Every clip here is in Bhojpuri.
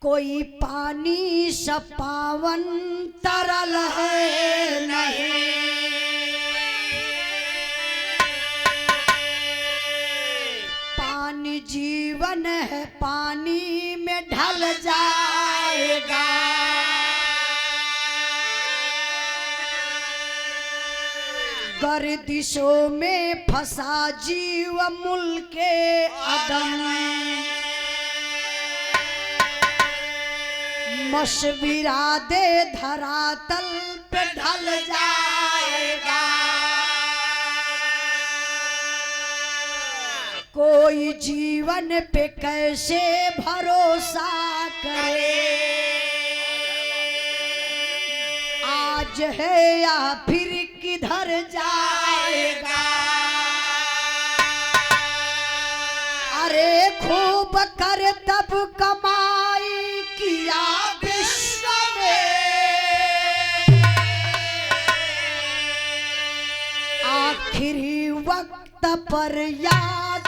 कोई पानी सा पावन तरल है नहीं, पानी जीवन है पानी में ढल जाएगा। गर्दिशों में फंसा जीव मुल्के अदम, मशविरा दे धरातल पे ढल जाएगा। कोई जीवन पे कैसे भरोसा करे, आज है या फिर किधर जाएगा। अरे खूब कर तब कमाई किया विश्व में, आखिरी वक्त पर या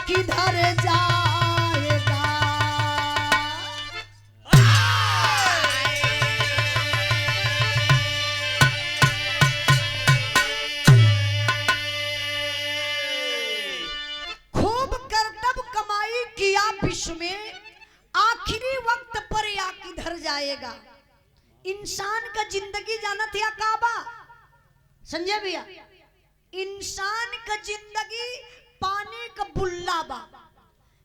किधर जाएगा। विश्व में आखिरी वक्त पर या किधर जाएगा। इंसान का जिंदगी जाना था काबा, समझे भैया। इंसान का जिंदगी पानी का बुल्ला बा,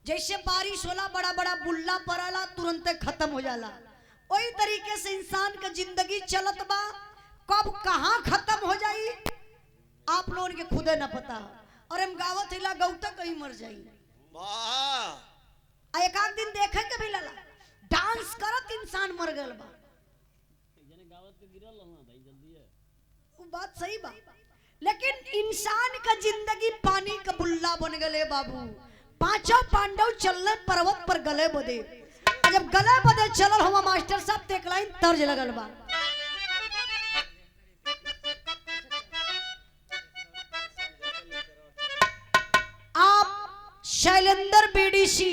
जैसे बारिश होला बड़ा बड़ा बुल्ला पड़ला तुरंत खत्म हो जाला, वही तरीके से इंसान का जिंदगी चलत बा। कब कहाँ खत्म हो जाई आप लोगों के खुदे न पता। और हम गावत हिला गौता कहीं मर जाई। एक आध दिन देखे के भी लला डांस करत इंसान मर गल बा। वो बात सही बा, लेकिन इंसान का जिंदगी पानी का बुल्ला बन गले बाबू। पांचों पांडव चलने पर्वत पर गले बदे, जब गले बदे चलल हुआ मास्टर साहब ते एक लाइन तर्ज लगल बा। आप शैलेंद्र बीडीसी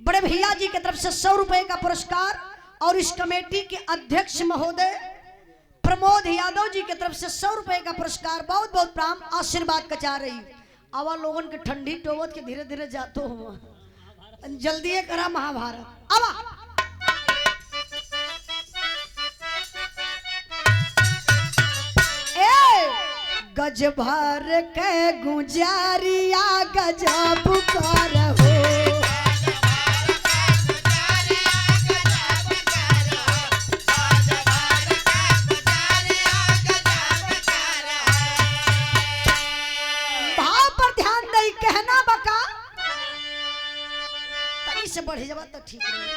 बड़े भैया जी की तरफ से 100 रुपए का पुरस्कार और इस कमेटी के अध्यक्ष महोदय प्रमोद यादव जी की तरफ से 100 रुपए का पुरस्कार, बहुत बहुत प्राम आशीर्वाद कचा रही। आवा लोगन के ठंडी टोवत के धीरे धीरे जातो हुआ, जल्दी करा महाभारत आवा। गज भर के गुजारिया गजब कर हो, से बढ़े जब तो ठीक नहीं।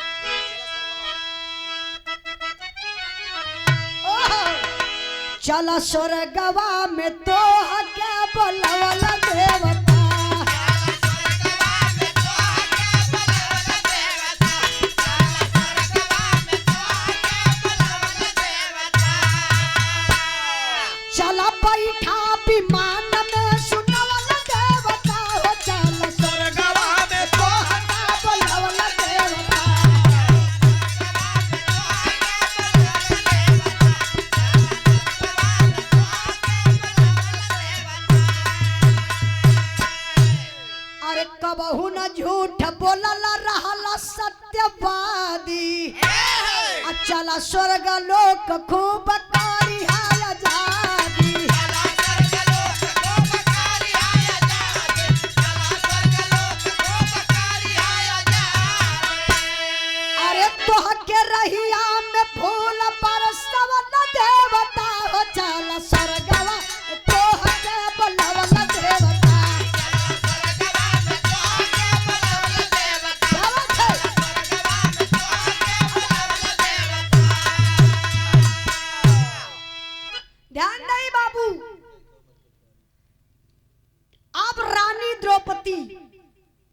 चला स्वर्गवा में तो क्या बोलवल देवता, चला बैठा विमान में सुनवल देवता हो, चला स्वर्गवा में तो क्या बोलवल देवता। अरे कबहू न झूठ बोलल रहला सत्यवादी, चला स्वर्ग लोक खूब कारी है आजादी। अरे तोह के रहिया में फूल बरसवल देवता हो, चला स्वर्गवा तोह के बोलवल देवता। ध्यान नहीं बाबू, अब रानी द्रौपदी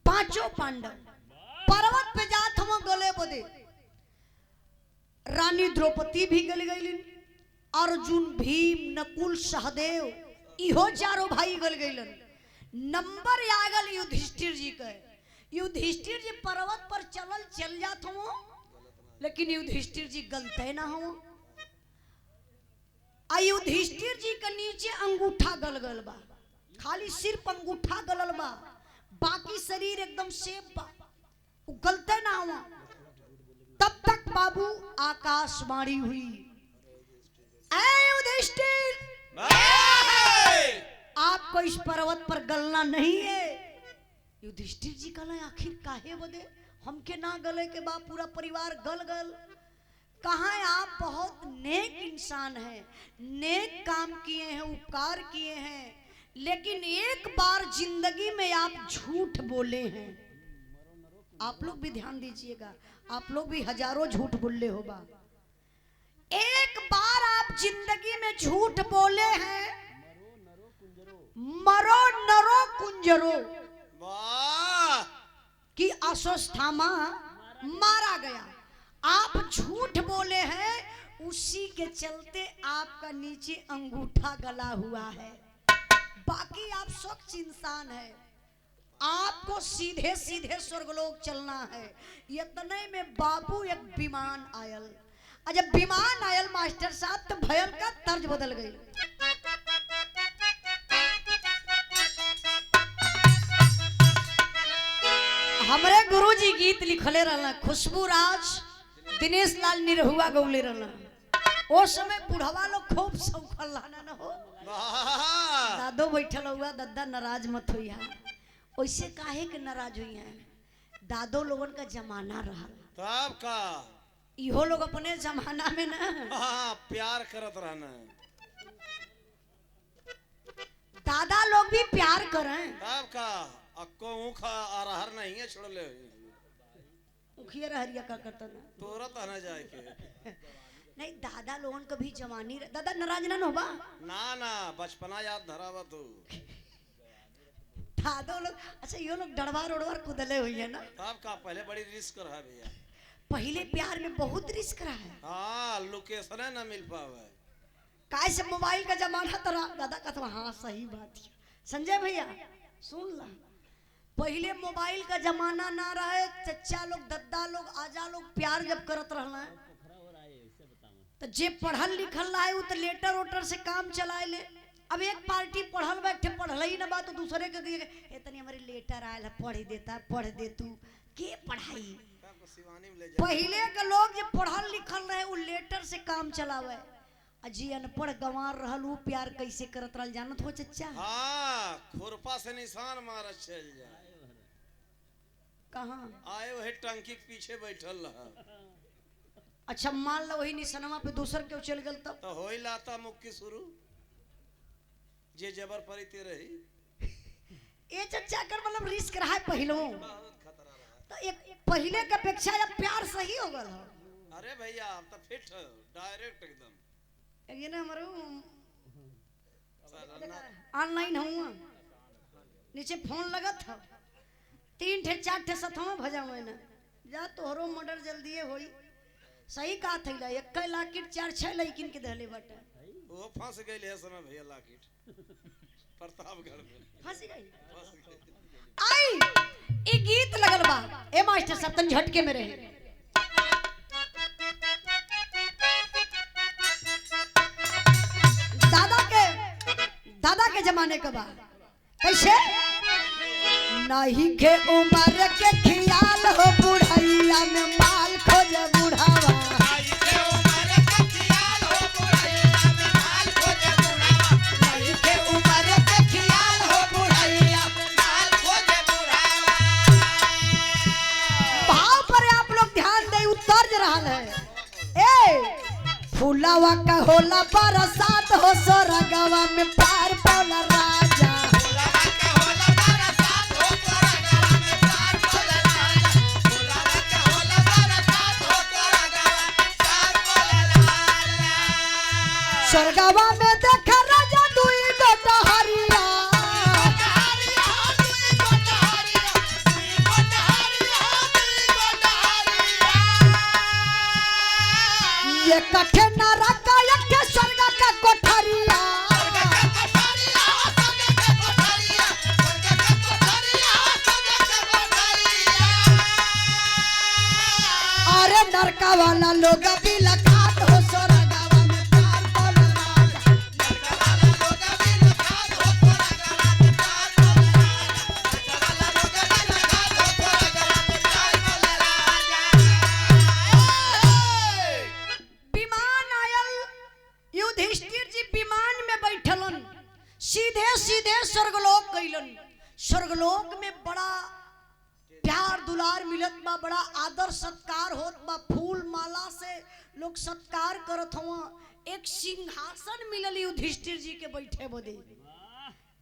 पांचों पांडव पर्वत पे जात हम गले बदे। रानी द्रौपदी भी गल गई, अर्जुन भीम नकुल सहदेव इहो चारों भाई गल गईलन। नंबर आ गल युधिष्ठिर जी के। युधिष्ठिर जी पर्वत पर चल जात हो, लेकिन युधिष्ठिर जी गलते ना हो। युधिष्ठिर जी के नीचे अंगूठा गल गल बा, खाली सिर्फ अंगूठा गलल बा, बाकी शरीर एकदम सेफ बा, गलते ना हो। तब तक बाबू आकाशवाणी हुई, ऐ युधिष्ठिर आपको इस पर्वत पर गलना नहीं है। युधिष्ठिर जी कहला आखिर काहे बदे हमके ना गले के बाद पूरा परिवार गल गल। कहाँ आप बहुत नेक इंसान हैं, नेक काम किए हैं, उपकार किए हैं, लेकिन एक बार जिंदगी में आप झूठ बोले हैं। आप लोग भी ध्यान दीजिएगा, आप लोग भी हजारों झूठ बोले होगा। एक बार आप जिंदगी में झूठ बोले हैं, मरो नरो कुंजरो कि अश्वत्थामा मारा गया। आप झूठ बोले हैं, उसी के चलते आपका नीचे अंगूठा गला हुआ है। बाकी आप स्वच्छ इंसान है, आपको सीधे सीधे स्वर्गलोक चलना है। इतने में बाबू एक विमान आयल, जब विमान आयल मास्टर साहब तो भयल का तर्ज बदल गई। हमरे गुरुजी गीत लिखले रहना, खुशबू राज, दिनेश लाल निरहुआ गौले रहना। वो समय बुढ़वा लोग खूब सौखल रहना न हो। दादो बैठल हुआ, दादा नाराज मत हुई है। वैसे काहे के नाराज हुई है, दादो लोगन का जमाना रहा तब का, इहो लोग अपने जमाना में ना प्यार करत रहना। दादा लोग भी प्यार करें तब का, अक्को ऊखा अरहर नहीं है छोड़ ले, उखिया रहरिया का करता ना तोरत आना जाए के नहीं। दादा लोगन का भी जवानी दादा नाराज ना होबा ना ना, बचपना याद धरावा तू। दादो लोग अच्छा यो लोग डरवार उड़वार कुदले हुई है ना। तब का पहले बड़ी रिस्क रहा भैया, पहले प्यार में बहुत रिस्क रहा है। हाँ लोकेशन है ना मिल पावे, काय से मोबाइल का जमाना तो दादा का तो हाँ सही बात है। संजय भैया सुन ला, पहले मोबाइल का जमाना ना रहे, चच्चा लोग दद्दा लोग आजा लोग प्यार जब करत रहना है तो जे पढ़ल लिखल रहा है वो तो लेटर वोटर से काम चलाए ले। अब एक पार्टी पढ़ल बैठे पढ़ल ही ना बात तो दूसरे के इतनी हमारी लेटर आयल है, पढ़ देता, पढ़ दे तू के पढ़ाई। पहले के लोग जो पढ़ल लिखल रहे वो लेटर से काम चलावे, अजी अनपढ़ गंवार रहल वो प्यार कैसे करत रहल जानत हो चच्चा। हाँ खुरपा से निशान मार चल जाए, कहाँ आए वही टंकी के पीछे बैठल रहा। अच्छा मान लो वही निशानवा पे दूसर क्यों चल गल तब तो होई लाता मुक्की शुरू, जे जबर परिते रही। ये चच्चा कर मतलब रिस्क रहा है पहलो, बहुत खतरा रहा। तो एक पहले के अपेक्षा अब प्यार सही हो गल हो। अरे भैया अब तो फिट डायरेक्ट एकदम ये ना हमारो ऑनलाइन हुआ, नीचे फोन लगत हो, 3 ठे 4 ठे सथवा भजा हुए ना जा तोहरो मर्डर जल्दी होई। सही कहा थैला, 1 लाकिट 4-6 लड़किन के दहले बटे वो फंस गई है समय भैया लाकिट प्रतापगढ़ में फंस गई। आई ए गीत लगल बा, ए मास्टर साहब तन झटके में रहे। दादा के जमाने के बाद कैसे नहीं के उम्र के ख्याल हो, बुढ़ैया में माल खोजे बुढ़ावा। नहीं के उम्र के ख्याल हो, बुढ़ैया में माल खोजे बुढ़ावा। नहीं के उम्र के ख्याल हो, बुढ़ैया में माल खोजे बुढ़ावा। भाव पर आप लोग ध्यान दे, उतर रहा है। ए फूलावा का होला बरसात हो, सोरगवा में पार पौला राजा। फूलावा का होला बरसात हो, सोरगवा में पार पौला राजा। फूलावा का होला बरसात हो, सोरगवा में पार पौला राजा। सोरगवा में देखा राजा दुई गोटा हरिया, दुई गोटा हरिया, दुई गोटा हरिया, दुई गोटा हरिया। ये कठे न रखा एक स्वर्ग का कोठरिया, स्वर्ग का कोठरिया, स्वर्ग का कोठरिया, स्वर्ग का कोठरिया, स्वर्ग का कोठरिया। अरे लड़का वाला लोग भी लगात हो स्वर्गवा में प्यार बोल राजा विमान आयल युधिष्ठिर जी विमान में बैठलन सीधे सीधे स्वर्गलोक गइलन स्वर्गलोक में बड़ा प्यार दुलार मिलत बा बड़ा आदर सत्कार होत बा फूल माला से लोग सत्कार करत हुआ एक सिंहासन मिलल युधिष्ठिर जी के बैठे बदे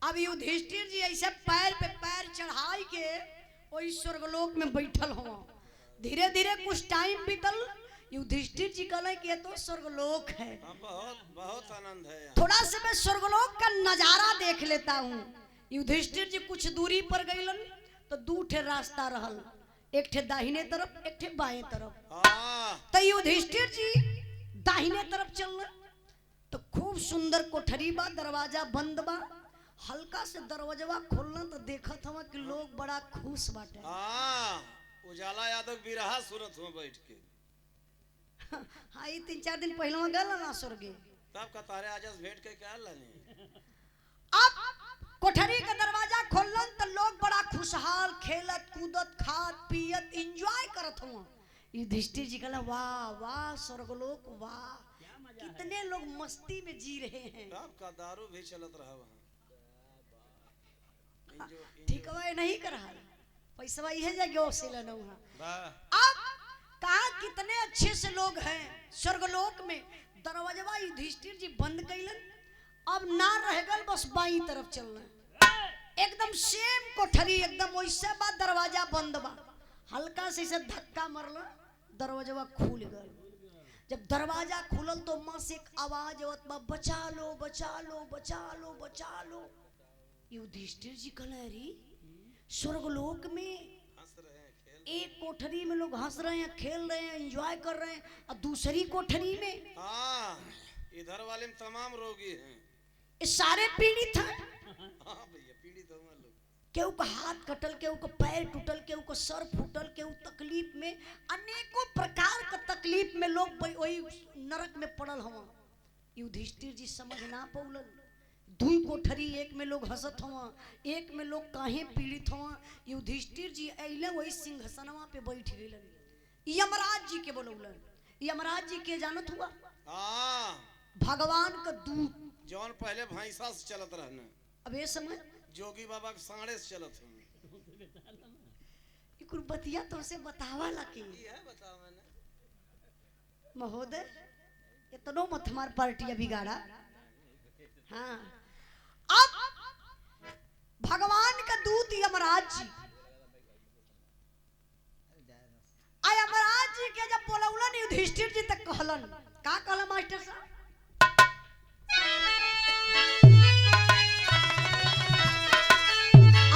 अब युधिष्ठिर जी ऐसे पैर पे पैर चढ़ाई के वही स्वर्गलोक में बैठल हुआ धीरे धीरे कुछ टाइम बीतल युधिष्ठिर जी कहले कि ये तो स्वर्गलोक है बहुत बहुत आनंद है यहाँ। थोड़ा से मैं स्वर्गलोक का नजारा देख लेता हूँ युधिष्ठिर जी कुछ दूरी पर गइलन तो दू ठे रास्ता रहल एक ठे दाहिने तरफ एक ठे बाएं तरफ तो युधिष्ठिर जी दाहिने तरफ चल तो खूब सुंदर कोठरी बा दरवाजा बंद बा हल्का से दरवाजा खोलना तो देखत हवा कि लोग बड़ा खुश बाटे उजाला यादव बिरहा सूरत हुआ बैठ के हाँ ये 3-4 दिन पहले में गल ना स्वर्गे तब का तारे आज भेंट के क्या लाने अब कोठरी का दरवाजा खोलन तो लोग बड़ा खुशहाल खेलत कूदत खात पियत एंजॉय करत हुआ युधिष्ठिर जी कहला वाह वाह स्वर्गलोक वाह कितने लोग मस्ती में जी रहे हैं तब का दारू भी चलत रहा वहाँ ठीक है नहीं कर रहा पैसा यह जगह से लेना हुआ वाह अब कहा कितने अच्छे से लोग हैं स्वर्गलोक में दरवाजा युधिष्ठिर जी बंद कैलन अब ना रह गल बस बाई तरफ चलना एकदम सेम कोठरी एकदम वैसे बा दरवाजा बंद बा हल्का से इसे धक्का मरला दरवाजा खुल गल जब दरवाजा खुलल तो मां से एक आवाज आवत बा बचा लो बचा लो बचा लो बचा लो युधिष्ठिर जी कहले अरे स्वर्गलोक में हंस रहे हैं खेल एक कोठरी में लोग हंस रहे हैं खेल रहे हैं एंजॉय कर रहे हैं और दूसरी कोठरी में इधर वाले में तमाम रोगी हैं ये सारे पीड़ित हैं भैया पीड़ित हो लोग केहू का हाथ कटल केहू का पैर टूटल केहू का सर फूटल केहू तकलीफ में अनेकों प्रकार का तकलीफ में लोग वही नरक में पड़ल हवा युधिष्ठिर जी समझ ना पौलन दुई कोठरी एक में लोग हंसत हवा एक में लोग काहे पीड़ित हवा युधिष्ठिर जी अइले वही सिंहासनवा पे बैठ गइलन यमराज जी के बोलौलन यमराज जी के जानत हुआ भगवान का दूत जौन पहले भैंसा से चलत रहना अब ये समय जोगी बाबा के साढ़े से चलत हूँ कुल बतिया तो से बतावा लकी है बताओ मैंने महोदय इतनो मत हमार पार्टी बिगाड़ा हाँ अब भगवान का दूत यमराज जी यमराज जी के जब बोलौलन युधिष्ठिर जी तक कहलन का कहला मास्टर साहब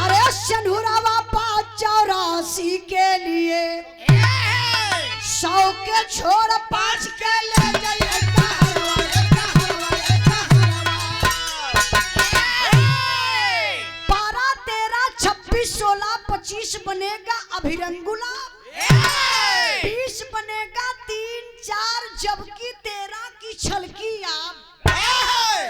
अरे शनुरावा 584 के लिए 100 के छोड़ 5 के ले जाइए 12, 13, 26, 16, 25 बनेगा अभिरंगुला 20 बनेगा 3, 4 जबकि 13 की छलकी आप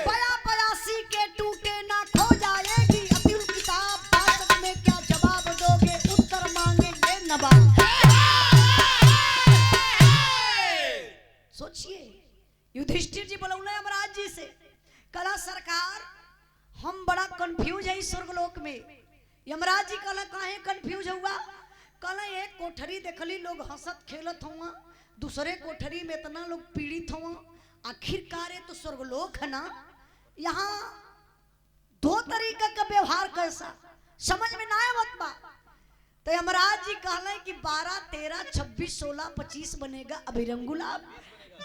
82 के टूटे ना खो जाएगी अब्दुल किताब बात में क्या जवाब दोगे उत्तर मांगेंगे नवाब सोचिए युधिष्ठिर जी बोलौले यमराज जी से कला सरकार हम बड़ा कंफ्यूज है इस स्वर्गलोक में यमराज जी कला काहे कंफ्यूज हुआ कला एक कोठरी देखली लोग हंसत खेलत हुआ दूसरे कोठरी में इतना लोग पीड़ित हुआ आखिरकार तो स्वर्गलोक है ना यहाँ 2 तरीके का व्यवहार कैसा समझ में ना आवत बा तो यमराज जी कहले कि 12, 13, 26, 16, 25 बनेगा अभिरंगुला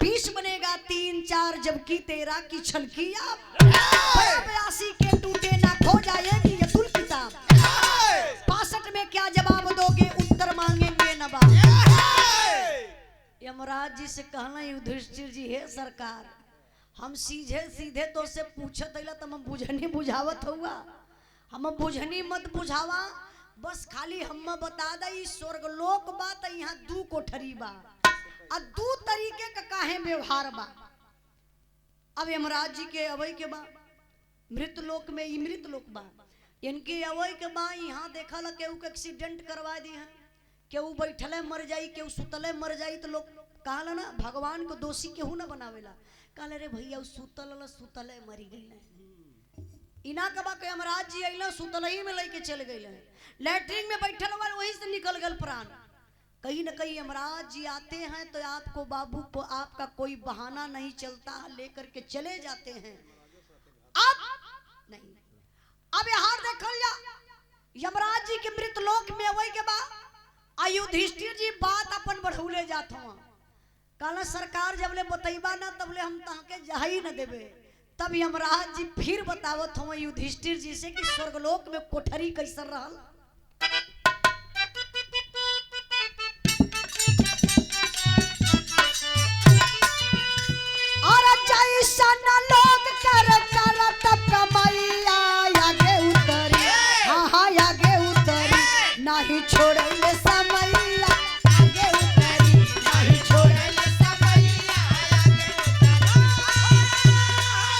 20 बनेगा 3, 4 जबकि 13 की छलकी आप 82 के टूटे ना खो जाएगी अब्दुल किताब 65 में क्या जवाब दोगे उत्तर मांगेंगे नवाब यमराज जी से कहना युधिष्ठिर जी हे सरकार हम सीधे सीधे तो से पूछत अइला त हम बुझनी बुझावत हुआ हम बुझनी मत बुझावा बस खाली हम बता दई स्वर्गलोक बा त यहाँ 2 कोठरी बा आ दू तरीके का काहे व्यवहार बा। अब यमराज जी के अवय के बा मृत लोक में, ई मृत लोक बा, इनके अवय के बा यहाँ देखा ला केहू के एक्सीडेंट करवा दी है, केहू बैठले मर जाई, केहू सुतले मर जाई, तो लोग कहला ना भगवान को दोषी केहू ना बनावेला, कहले रे भैया सुतले मरी गई। इना कबा के यमराज जी अइला सुतलही में लेके चल गए, लैट्रिन में बैठल वाले वहीं से निकल गल प्राण। कहीं न कहीं यमराज जी आते हैं तो आपको बाबू को आपका कोई बहाना नहीं चलता, लेकर के चले जाते हैं। अब नहीं, अब यहाँ देखल जा यमराज जी के मृत लोक में अवय के बाद युधिष्ठिर जी बात अपन बढ़ौले जात हुआ, कहला सरकार जब ले बतैबा ना तब ले हम तहके जाही न देवे। तब यमराज जी फिर बतावत हुआ युधिष्ठिर जी से कि स्वर्गलोक में कोठरी कैसन रहल। और जैसा न लोग कर तब कमैया आगे उतरी, हाँ हाँ आगे उतरी, नहीं छोड़े समैया आगे उतरी, नहीं छोड़े समैया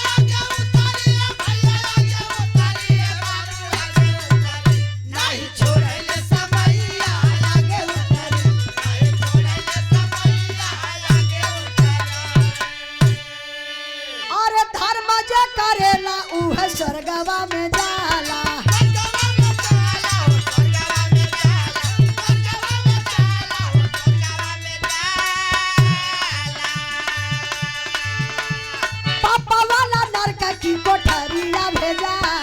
आगे उतरी, नहीं छोड़े समैया आगे उतरी। और धर्म जे करेला उह स्वर्गवा में जाला, पापा वाला नरक की कोठरिया भेजाला।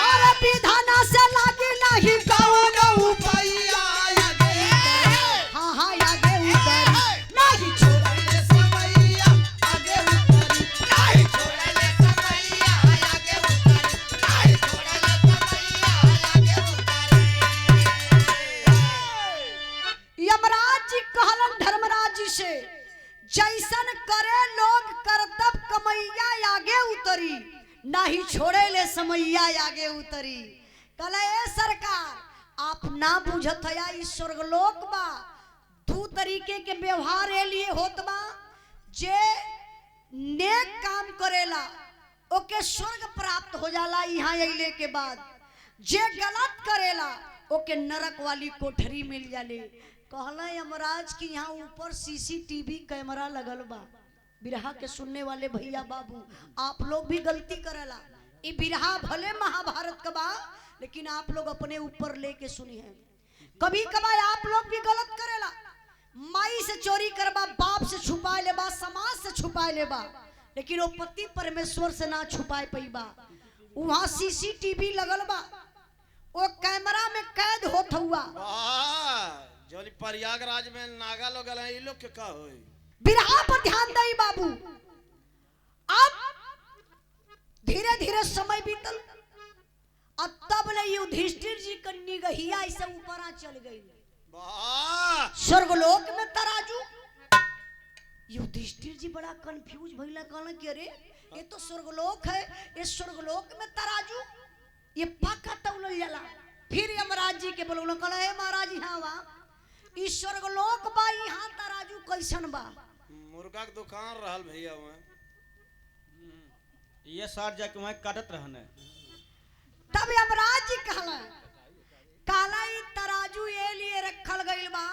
और विधाना से लागी नहीं कौनो उपाया, हाँ हाँ आगे उतरी, नहीं छोड़े समैया आगे उतरी, नहीं छोड़े समैया आगे उतरी, नहीं छोड़े समैया आगे उतरी। यमराज जी कहलन धर्मराज जी से, जैसन करे लोग करतब कमैया आगे उतरी, नहीं छोड़े ले समैया आगे उतरी। कहला ए सरकार आप ना बुझत है, इस स्वर्गलोक बा दू तरीके के व्यवहार ए लिए होत बा, जे नेक काम करेला ओके स्वर्ग प्राप्त हो जाला यहाँ अइले के बाद, जे गलत करेला ओके नरक वाली कोठरी मिल जाले। कहला यमराज की यहाँ ऊपर सीसीटीवी कैमरा लगल बा, बिरहा के सुनने वाले भैया बाबू आप लोग भी गलती करेला, ये बिरहा भले महाभारत का बा लेकिन आप लोग अपने ऊपर लेके सुनी है। कभी कभार आप लोग भी गलत करेला, माई से चोरी करबा, बाप से छुपा लेबा, समाज से छुपा लेबा, लेकिन वो पति परमेश्वर से ना छुपाए पैबा। वहां सीसीटीवी लगल बा, वो कैमरा में कैद होत हुआ। जोली प्रयागराज में नागा लोग ये लोग के का होई, बिरहा पर ध्यान दई बाबू। अब धीरे धीरे समय बीतल, अब तब ले युधिष्ठिर जी का निगहिया ऐसे ऊपर आ चल गई स्वर्गलोक में तराजू। युधिष्ठिर जी बड़ा कंफ्यूज भइला, कहला कि अरे ये तो स्वर्गलोक है, ये स्वर्गलोक में तराजू ये पक्का तौलल जाला। फिर यमराज जी के बोलौला, कहला हे महाराज यहाँ वा, ई स्वर्गलोक बा, यहाँ तराजू कैसन बा? मुर्गा के दुकान रहल भैया वहाँ, ये सार जाके वहाँ काटत रहने। तब यमराज जी कहला, काला ई तराजू ये लिए रखल गइल बा,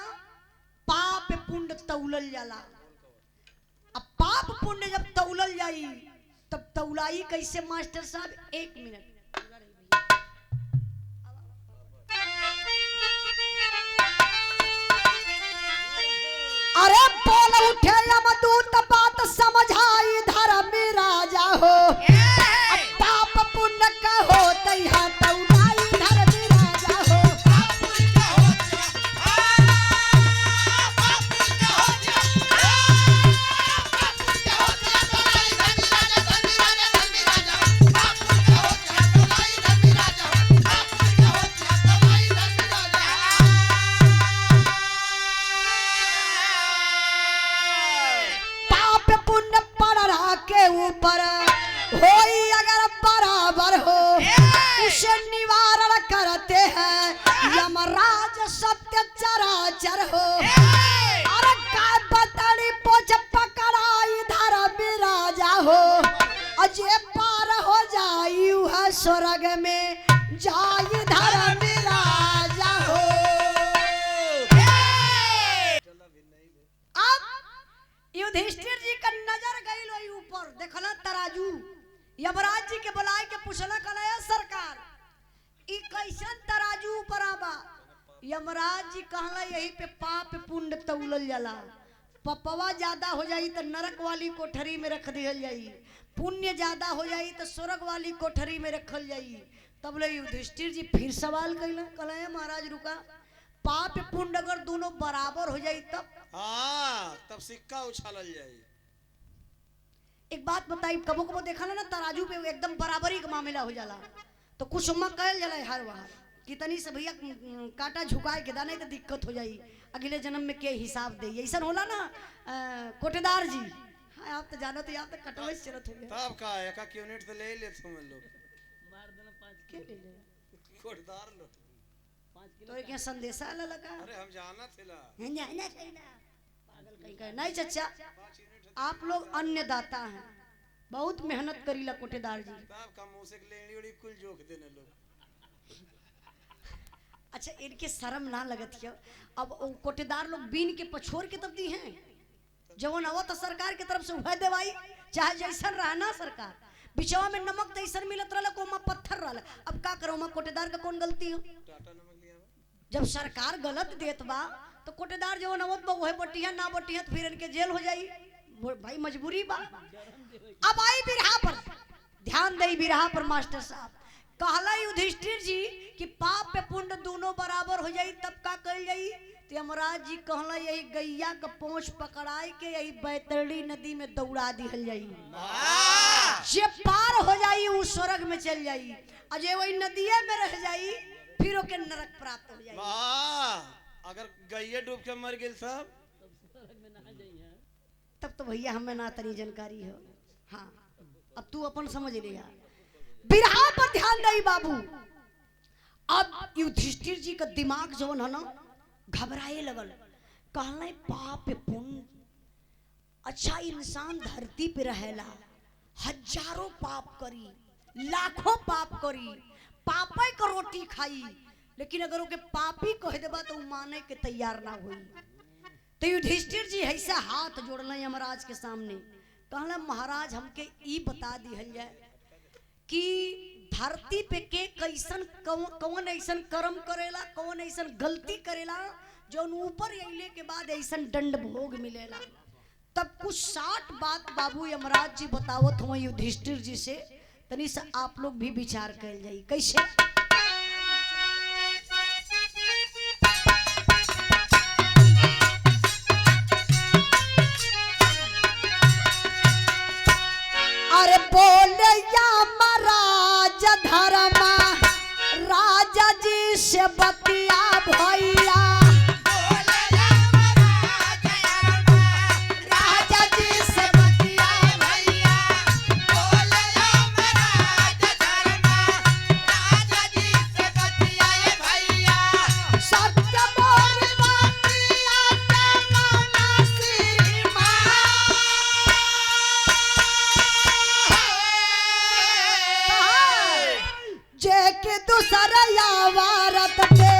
पाप पुण्य तौलल जाला। अब पाप पुण्य जब तौलल जाई तब तौलाई कैसे मास्टर साहब? एक मिनट, अरे बोल उठे यमदूत बात समझाई धर्मी राजा हो, पाप पुण्य का होत यहाँ तौलाई धर्मी राजा हो। ऊपर होई अगर बराबर हो, उसे निवारण करते हैं यमराज सत्य चराचर हो। अरे काय बतड़ी पोछ पकड़ा इधर विराजा हो, अजय पार हो जाई है स्वर्ग में जाई धर विराजा हो। अब युधिष्ठिर जी का नजर गई लोई ऊपर, देखला तराजू यमराज जी के बुलाए के पूछला कलया सरकार ई कैसन तराजू ऊपर आबा। यमराज जी कहला यही पे पाप पुण्य तौलल जाला, पपवा ज्यादा हो जाई तो नरक वाली कोठरी में रख दिहल जाई, पुण्य ज्यादा हो जाई तो स्वर्ग वाली कोठरी में रखल जाई। तब ले युधिष्ठिर जी फिर सवाल कैला कलया महाराज रुका, पाप पुण्य अगर दोनों बराबर हो जाई तब? हाँ, तब सिक्का उछालल जाए। एक बात बताई, कबो कबो देखा ना तराजू पे एकदम बराबरी का मामला हो जाला तो कुछ उम्मा कहल जाला हर बार कितनी से भैया काटा झुकाए के दाने तो दिक्कत हो जाई, अगले जन्म में के हिसाब दे, ऐसा होला ना कोटेदार जी। हाँ आप तो जानो तो आप तो कटवे चलत हो गया तब का एका यूनिट तो ले तुम लोग मार देना 5 के ले ले कोटदार लो 5 किलो तो क्या संदेशा आला लगा। अरे हम जाना थिला जाना चाहिए ना पागल कहीं का नहीं चचा, आप लोग अन्नदाता हैं, बहुत मेहनत करीला कोटेदार जी। तब का मुंह से लेनी उड़ी कुल जोक देने लोग। अच्छा इनके शर्म ना लगत है, अब कोटेदार लोग बीन के पछोर के तब दी हैं जवन आवत तो सरकार की तरफ से वह देवाई, चाहे जैसन रहना सरकार बिचवा में नमक तैसन मिलत रहला कोमा पत्थर रहला। अब का करो मा कोटेदार का कौन गलती हो, टाटा नमक लिया जब सरकार गलत देत बा तो कोटेदार जवन आवत बा वह बटिया ना बटिया तो फिर इनके जेल हो जाई भाई, मजबूरी बा। अब आई बिरहा पर ध्यान दई, बिरहा पर मास्टर साहब कहला युधिष्ठिर जी कि पाप पे पुण्य दोनों बराबर हो जाई तब का कल जाई। तो यमराज जी कहला यही गैया का पोंछ पकड़ाई के यही बैतरणी नदी में दौड़ा दिहल जाई, जे पार हो जाई वो स्वर्ग में चल जाई, अजय वही नदिये में रह जाई फिर ओके नरक प्राप्त हो जाई। वाह, अगर गैया डूब के मर गेल सब तब तो भैया हमें ना तनी जानकारी हो। हाँ अब तू अपन समझ लिया, बिरहा पर ध्यान दई बाबू। अब युधिष्ठिर जी का दिमाग जो है ना घबराए लगल, कहले पाप पुण्य, अच्छा इंसान धरती पे रहेला हजारों पाप करी लाखों पाप करी पापे का रोटी खाई, लेकिन अगर ओके पापी कह देबा तो माने के तैयार ना हुई। तो युधिष्ठिर जी ऐसा हाथ जोड़ल यमराज के सामने, कहला महाराज हमके ई बता दिहल जाए कि धरती पे के कैसन कौन ऐसन कर्म करेला, कौन ऐसन गलती करेला जो ऊपर अइले के बाद ऐसन दंड भोग मिलेला। तब कुछ 60 बात बाबू यमराज जी बतावत हो युधिष्ठिर जी से, तनी से आप लोग भी विचार कर जाई कैसे। अरे बोले यमराज धर्मा राजा जी से बतिया भैया, राजा जी से बतिया भैया, सत्य बोल बतिया मन श्रीमान, जे के दूसरा वारत पे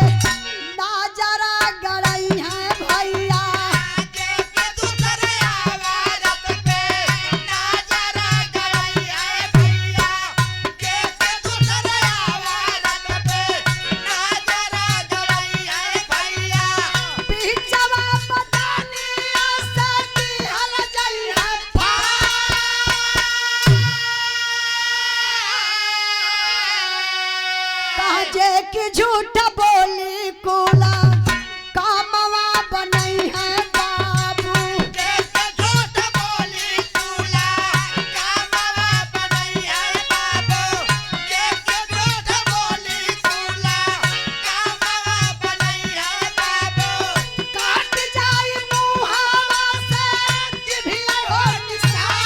नाजरा गड़ई है भैया, बिचवा बदनिया से दिहल जाई है जे कि झूठ बोली कुला कामवा बनई है बाबू, काट जाई मुहावा से जिभिया हो निशान।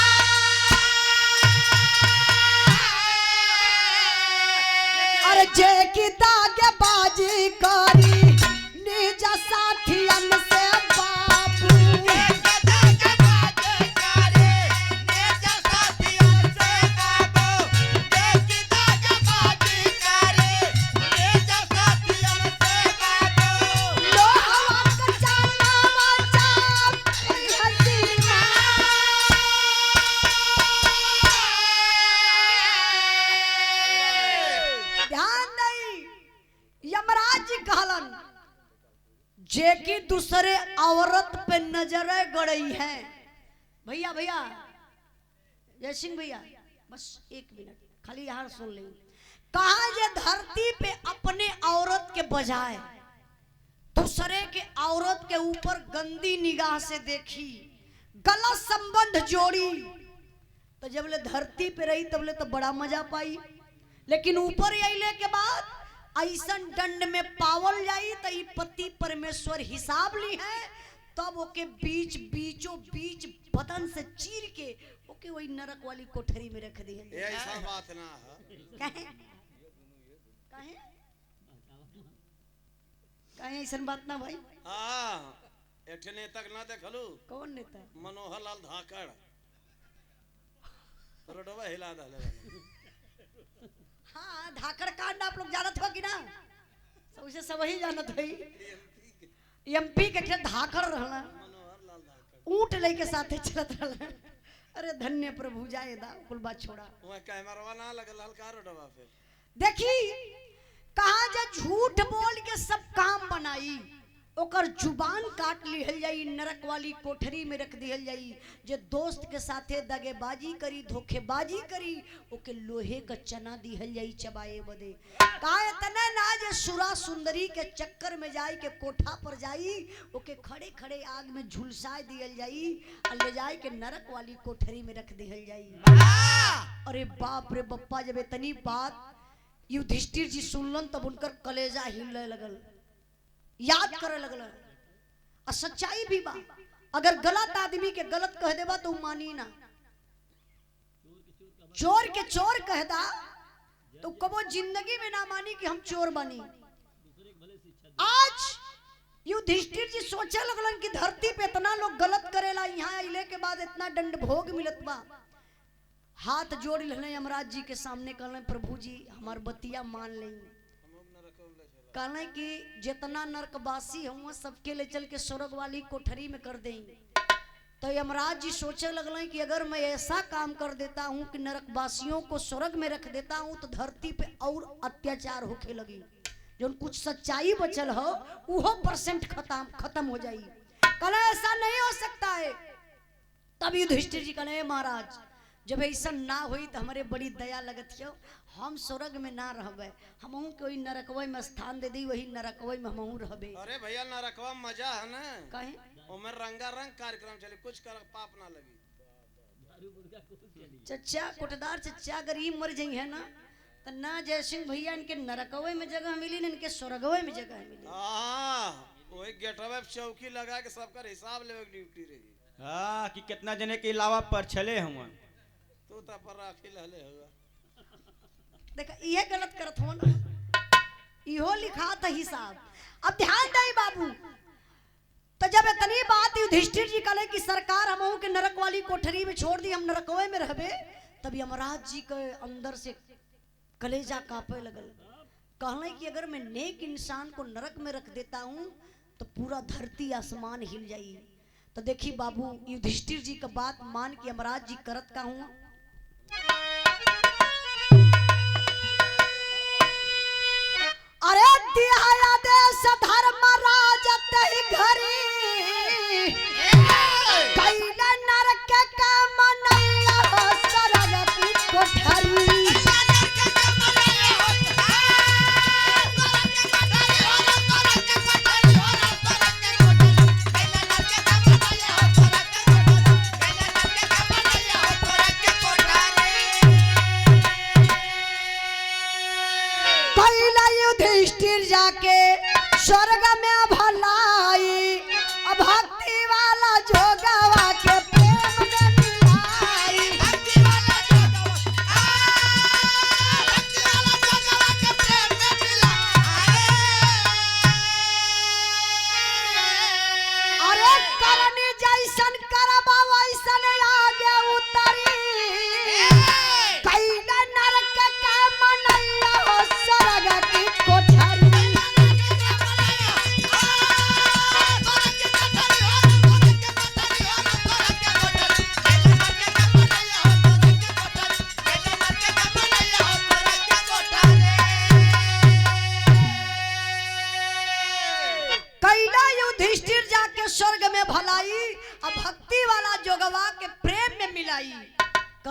अरे जे की दूसरे औरत पे नजर गड़ई है। भैया भैया जय सिंह भैया बस एक मिनट खाली यहाँ सुन ले। कहा ये धरती पे अपने औरत के बजाय दूसरे के औरत के ऊपर गंदी निगाह से देखी, गलत संबंध जोड़ी, तो जब ले धरती पे रही तब ले तो बड़ा मजा पाई, लेकिन ऊपर अइले के बाद ऐसा दंड में पावल जाई तो ई पति परमेश्वर हिसाब ली है, तब ओके बीच बीचों बीच बदन से चीर के ओके वही नरक वाली कोठरी में रख दिया। ये ऐसा बात ना है। कहे कहे कहे ऐसा बात ना भाई। हाँ एक नेता ना देखलू। कौन नेता? मनोहर लाल धाकड़ रोडवा हिला डाले। हाँ धाकड़ कांड आप लोग जानत हो कि ना? सबसे सब ही जानत है। एमपी के धाकड़ रहला, मनोहर लाल धाकड़ ऊंट लेके साथे चलत रहला। अरे धन्य प्रभु जाए दा कुल बात छोड़ा। वह कैमरवा ना लगल हल्का रोडवा पे। देखी कहा जे झूठ बोल के सब काम बनाई, ओकर जुबान काट लिहल जाई, नरक वाली कोठरी में रख दिहल जाई। जे दोस्त के साथे दगेबाजी करी, धोखेबाजी करी, ओके लोहे का चना दिहल जाई चबाए बदे। काहे तने ना जे सुरा सुंदरी के चक्कर में जाई के कोठा पर जाई, ओके खड़े खड़े आग में झुलसा दिहल जाई और ले जाए के नरक वाली कोठरी में रख दिहल जाई। अरे बाप रे बप्पा, जब इतनी बात युधिष्ठिर जी सुनलन तब उनकर कलेजा हिलने लगल, याद करे लगल। और सच्चाई भी बा, अगर गलत आदमी के गलत कह देबा तो मानी ना, चोर के चोर कह दा तो कबो जिंदगी में ना मानी कि हम चोर बनी। आज युधिष्ठिर जी सोचे लगलन कि धरती पे इतना लोग गलत करेला, यहाँ अइले के बाद इतना दंड भोग मिलत बा। हाथ जोड़ लेने यमराज जी के सामने कहले प्रभु जी हमार बतिया मान लेंगे। कहले कि जितना नरकवासी हुआ सबके ले चल के स्वर्ग वाली कोठरी में कर देंगे। तो यमराज जी सोचे लगले कि अगर मैं ऐसा काम कर देता हूँ कि नरकवासियों को स्वर्ग में रख देता हूँ तो धरती पे और अत्याचार होके लगी, जो कुछ सच्चाई बचल हो वो % खत्म हो जाएगी। कहले ऐसा नहीं हो सकता है। तब युधिष्ठिर जी कहले महाराज जब ऐसा ना हुई तो हमारे बड़ी दया लगत हो, हम स्वर्ग में ना रहबे, हमहू कोई नरकवा में स्थान दे दी, वही नरकवा में हमहू रहबे। अरे भैया नरकवा मजा है ना, कहे ओमे रंगारंग कार्यक्रम चले, कुछ कर पाप ना लगी। चच्चा कोटदार चच्चा गरीब मर जाई है ना, तो ना जय सिंह भैया इनके नरकवे में जगह मिली ना इनके स्वर्गवे में जगह मिली। वही गेटवे पे चौकी लगा के सबका हिसाब लेवे की ड्यूटी रही। हाँ कि कितना जने के अलावा पर चले हम तू तो पर राखी लहले हुआ। देखा ये गलत करत हो ना, इहो लिखा था हिसाब। अब ध्यान दे बाबू, तो जब इतनी बात युधिष्ठिर जी कहले कि सरकार हमहू के नरक वाली कोठरी में छोड़ दी, हम नरकवे में रहबे, तब यमराज जी के अंदर से कलेजा कांपे लगल। कहले कि अगर मैं नेक इंसान को नरक में रख देता हूँ तो पूरा धरती आसमान हिल जाई। तो देखी बाबू युधिष्ठिर जी का बात मान के यमराज जी करत का हुआ। अरे दिया देश धर्मराज तहि घरी कैला नरक का मनैया सरग की कोठरी। जाके स्वर्ग में भलाई, भक्ति वाला जोगवा के प्रेम में मिलाई। भक्ति वाला जोगवा के प्रेम में मिलाई। अरे करनी जैसन करबा वैसन आगे उतरी, कैला नरक का मनैया हो स्वर्ग की कोठरी।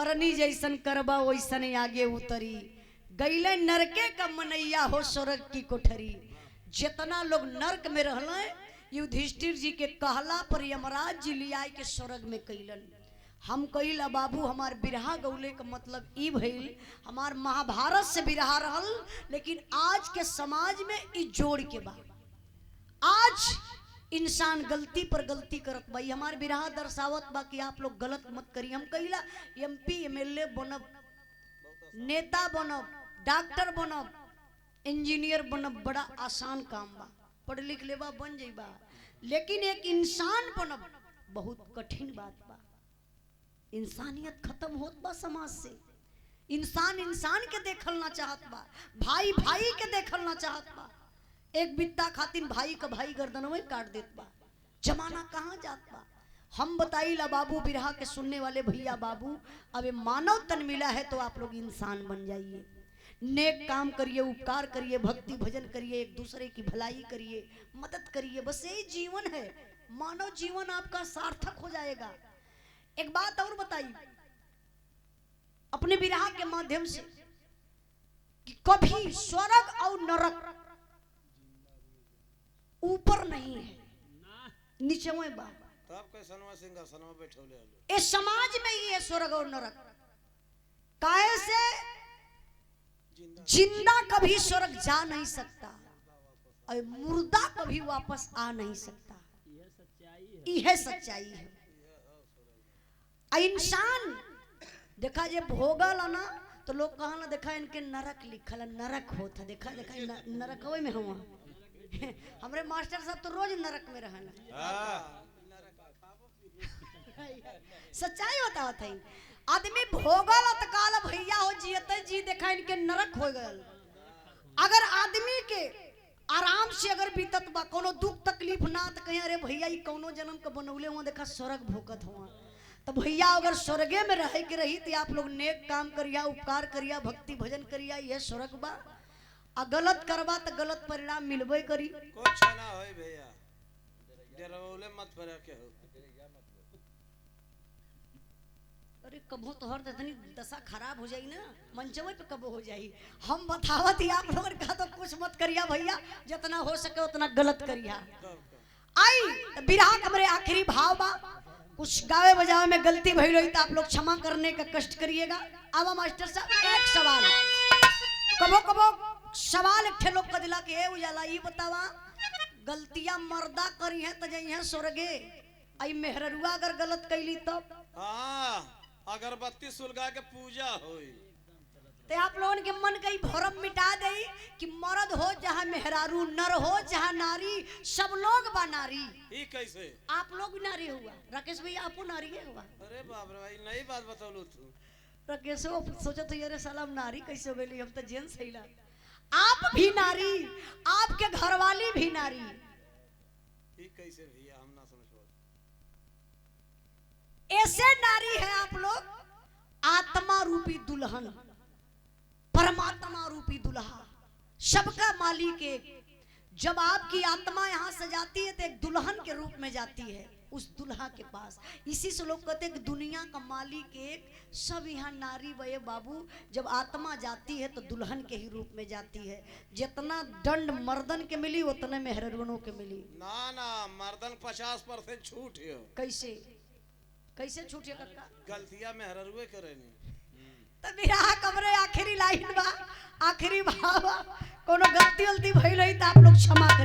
करनी जैसन करबा वैसन आगे उतरी, गईले नरके का मनैया हो स्वर्ग की कोठरी। जितना लोग नरक में रहले युधिष्ठिर जी के कहला पर यमराज जी लियाई के स्वर्ग में कैलन। हम कहिला बाबू हमार बिरहा गौले का मतलब ई भइल, हमार महाभारत से बिरहा रहल, लेकिन आज के समाज में ई जोड़ के बा। आज इंसान गलती पर गलती करत बा, हमार बिरहा दर्शावत बा कि आप लोग गलत मत करिए। हम कहिला MP MLA बनब, नेता बनब, डॉक्टर बनब, इंजीनियर बनब बड़ा आसान काम बा, पढ़ लिख लेबा बन जाइबा, लेकिन एक इंसान बनब बहुत कठिन बात बा। इंसानियत खत्म होत बा समाज से। इंसान इंसान के देखल ना चाहत बा, भाई भाई के देखल ना चाहत बा। एक बित्ता खातिन भाई का भाई गर्दन में काट देत बा। जमाना कहाँ जात बा। हम बताइला बाबू, बिरहा के सुनने वाले भैया बाबू, अब मानव तन मिला है तो आप लोग इंसान बन जाइए, नेक काम करिए, उपकार करिए, भक्ति भजन करिए, एक दूसरे की भलाई करिए, मदद करिए, बस यही जीवन है। मानव जीवन आपका सार्थक हो जाएगा। एक बात और बताइए अपने बिरहा के माध्यम से कि कभी स्वर्ग और नरक ऊपर नहीं है, नीचे में बा। तब कैसनवा सिंहासनवा बैठौले हलो। इस समाज में ही है स्वर्ग और नरक। काहे से जिंदा कभी स्वर्ग जा नहीं सकता और मुर्दा कभी वापस आ नहीं सकता। यह सच्चाई है। इंसान देखा जे भोगल ना तो लोग कहा ना देखा इनके नरक लिखल है, नरक होता देखा देखा नरक में हुआ। हमरे मास्टर साहब तो रोज नरक में रहना। सच्चाई होता है। आदमी भोगल तकाल भैया हो जियते जी देखा इनके नरक हो गल। अगर आदमी के आराम से अगर बीतत बा, कोनो दुख तकलीफ ना, तो कहीं अरे भैया ये कोनो जन्म का बनौले हुआ देखा स्वर्ग भोगत हुआ। तो भैया अगर स्वर्गे में रहे के रही तो आप लोग नेक काम करिया, उपकार करिया, भक्ति भजन करिया, यह स्वर्ग बा। आ गलत करबा तो गलत परिणाम मिलबे करी। कुछ ना होई भैया, डरवले मत फरक के हो। अरे कबो तोहर इतनी दशा खराब हो जाई ना, मंचवे पे कबो हो जाई। हम बतावत ही आप लोगन का तो कुछ मत करिया भैया, जितना हो सके उतना गलत करिया। आई बिरहा कमरे आखिरी भाव बा, कुछ गावे बजावे में गलती भइल होई तो आप लोग क्षमा करने का कष्ट करिएगा। आवा मास्टर साहब एक सवाल, कबो कबो सवाल एक लोग का दिला के उजाला ये बतावा, गलतियां मर्दा करी है तो जई है स्वर्गे, आई मेहररुआ अगर गलत कैली तब? हाँ, अगरबत्ती सुलगा के पूजा होई तो आप लोगों के मन का भरम मिटा दे कि मर्द हो जहाँ मेहरारू, नर हो जहाँ नारी, सब लोग बा नारी। ई कैसे? आप लोग भी नारी हुआ, राकेश भैया आपको नारी है हुआ। अरे बाप रे भाई, नई बात बतौलू तू। राकेश सोचा तो यार साला नारी कैसे हो गई, हम तो जेंट्स है। आप भी नारी, आपके घरवाली भी नारी। ई कैसे भैया, हम ना समझ पाए। ऐसे नारी है आप लोग, आत्मा रूपी दुल्हन, परमात्मा रूपी दुल्हा, सबका मालिक एक। जब आपकी आत्मा यहाँ से जाती है तो एक दुल्हन के रूप में जाती है उस दुल्हा के पास। इसी से लोग कहते हैं कि दुनिया का मालिक एक, सब यहाँ नारी बये बाबू। जब आत्मा जाती है तो दुल्हन के ही रूप में जाती है। जितना दंड मर्दन के मिली उतने मेहररुओं के मिली। ना ना, मर्दन 50% छूट है। कैसे कैसे छूटे कक्का? गलतियां मेहररुए करेनी। तो बिरहा कमरे आखिरी लाइन बा, आखिरी भाव, कोनो गलती उलती भइल होई तो आप लोग क्षमा करिए।